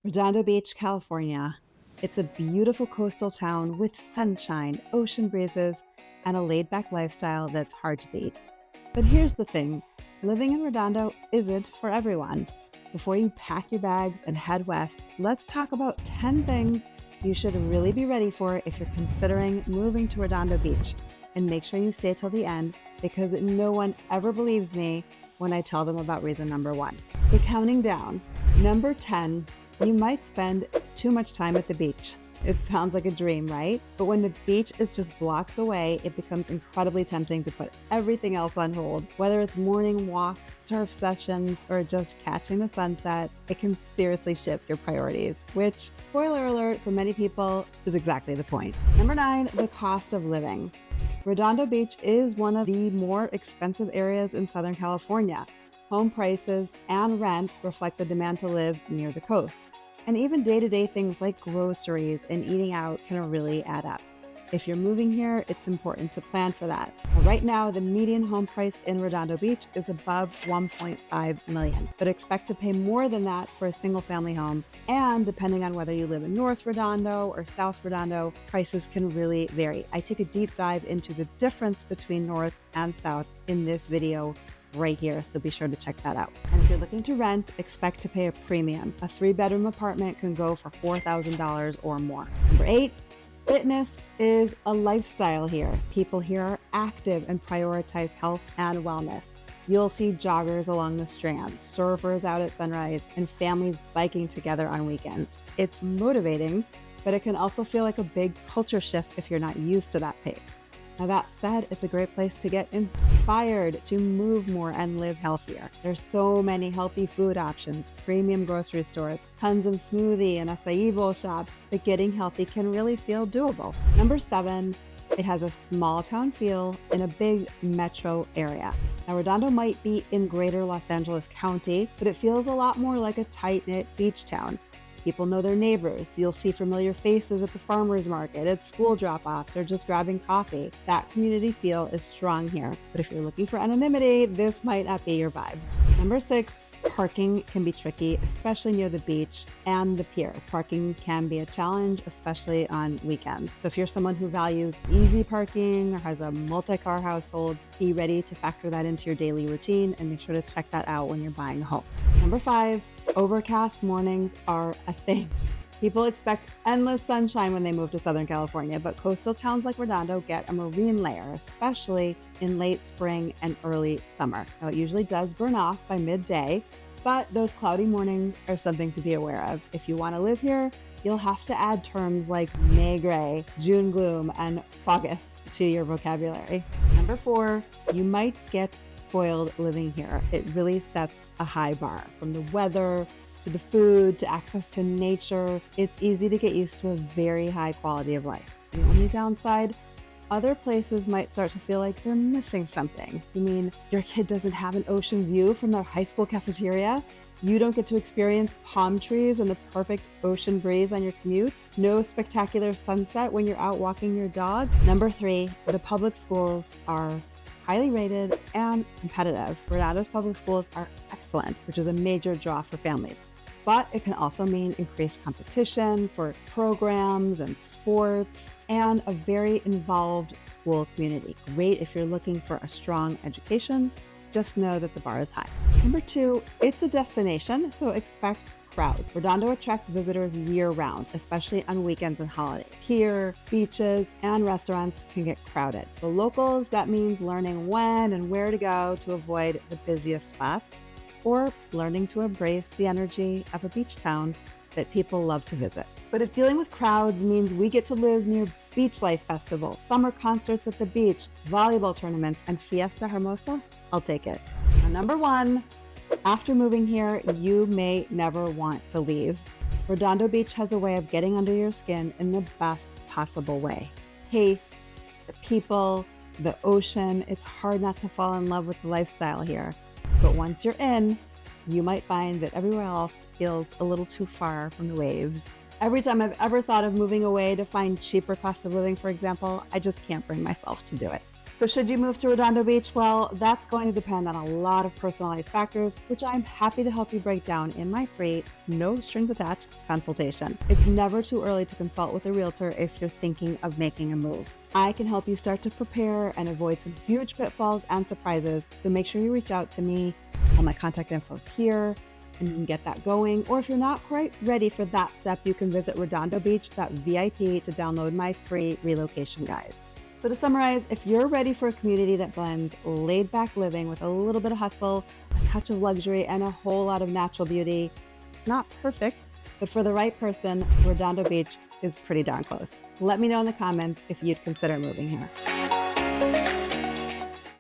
Redondo Beach, California. It's a beautiful coastal town with sunshine, ocean breezes, and a laid-back lifestyle that's hard to beat. But here's the thing, living in Redondo isn't for everyone. Before you pack your bags and head west, let's talk about 10 things you should really be ready for if you're considering moving to Redondo Beach. And make sure you stay till the end because no one ever believes me when I tell them about reason number 1. So counting down, number 10, you might spend too much time at the beach. It sounds like a dream, right? But when the beach is just blocks away, it becomes incredibly tempting to put everything else on hold. Whether it's morning walks, surf sessions, or just catching the sunset, it can seriously shift your priorities, which, spoiler alert, for many people is exactly the point. Number 9, the cost of living. Redondo Beach is one of the more expensive areas in Southern California. Home prices and rent reflect the demand to live near the coast. And even day-to-day things like groceries and eating out can really add up. If you're moving here, it's important to plan for that. Right now, the median home price in Redondo Beach is above $1.5 million, but expect to pay more than that for a single-family home. And depending on whether you live in North Redondo or South Redondo, prices can really vary. I take a deep dive into the difference between North and South in this video right here, so be sure to check that out. And if you're looking to rent, expect to pay a premium. A 3-bedroom apartment can go for $4,000 or more. Number 8, fitness is a lifestyle here. People here are active and prioritize health and wellness. You'll see joggers along the Strand, surfers out at sunrise, and families biking together on weekends. It's motivating, but it can also feel like a big culture shift if you're not used to that pace. Now that said, it's a great place to get inspired to move more and live healthier. There's so many healthy food options, premium grocery stores, tons of smoothie and acai bowl shops that getting healthy can really feel doable. Number 7, it has a small town feel in a big metro area. Now Redondo might be in greater Los Angeles County, but it feels a lot more like a tight-knit beach town. People know their neighbors. You'll see familiar faces at the farmer's market, at school drop-offs, or just grabbing coffee. That community feel is strong here. But if you're looking for anonymity, this might not be your vibe. Number 6, parking can be tricky, especially near the beach and the pier. Parking can be a challenge, especially on weekends. So if you're someone who values easy parking or has a multi-car household, be ready to factor that into your daily routine and make sure to check that out when you're buying a home. Number 5, overcast mornings are a thing. People expect endless sunshine when they move to Southern California, but coastal towns like Redondo get a marine layer, especially in late spring and early summer. Now, it usually does burn off by midday, but those cloudy mornings are something to be aware of. If you want to live here, you'll have to add terms like May gray, June gloom, and foggist to your vocabulary. Number 4, you might get spoiled living here. It really sets a high bar. From the weather to the food to access to nature, it's easy to get used to a very high quality of life. The only downside, other places might start to feel like they're missing something. You mean your kid doesn't have an ocean view from their high school cafeteria? You don't get to experience palm trees and the perfect ocean breeze on your commute? No spectacular sunset when you're out walking your dog? Number 3, the public schools are highly rated and competitive. Redondo's public schools are excellent, which is a major draw for families. But it can also mean increased competition for programs and sports and a very involved school community. Great if you're looking for a strong education. Just know that the bar is high. Number 2, it's a destination, so expect crowds. Redondo attracts visitors year-round, especially on weekends and holidays. Pier, beaches, and restaurants can get crowded. For locals, that means learning when and where to go to avoid the busiest spots, or learning to embrace the energy of a beach town that people love to visit. But if dealing with crowds means we get to live near beach life festivals, summer concerts at the beach, volleyball tournaments, and Fiesta Hermosa, I'll take it. Now, number 1, after moving here, you may never want to leave. Redondo Beach has a way of getting under your skin in the best possible way. Pace, the people, the ocean, it's hard not to fall in love with the lifestyle here. But once you're in, you might find that everywhere else feels a little too far from the waves. Every time I've ever thought of moving away to find cheaper cost of living, for example, I just can't bring myself to do it. So should you move to Redondo Beach? Well, that's going to depend on a lot of personalized factors, which I'm happy to help you break down in my free, no strings attached consultation. It's never too early to consult with a realtor if you're thinking of making a move. I can help you start to prepare and avoid some huge pitfalls and surprises. So make sure you reach out to me. All my contact info is here and you can get that going. Or if you're not quite ready for that step, you can visit redondobeach.vip to download my free relocation guide. So to summarize, if you're ready for a community that blends laid back living with a little bit of hustle, a touch of luxury, and a whole lot of natural beauty, it's not perfect, but for the right person, Redondo Beach is pretty darn close. Let me know in the comments if you'd consider moving here.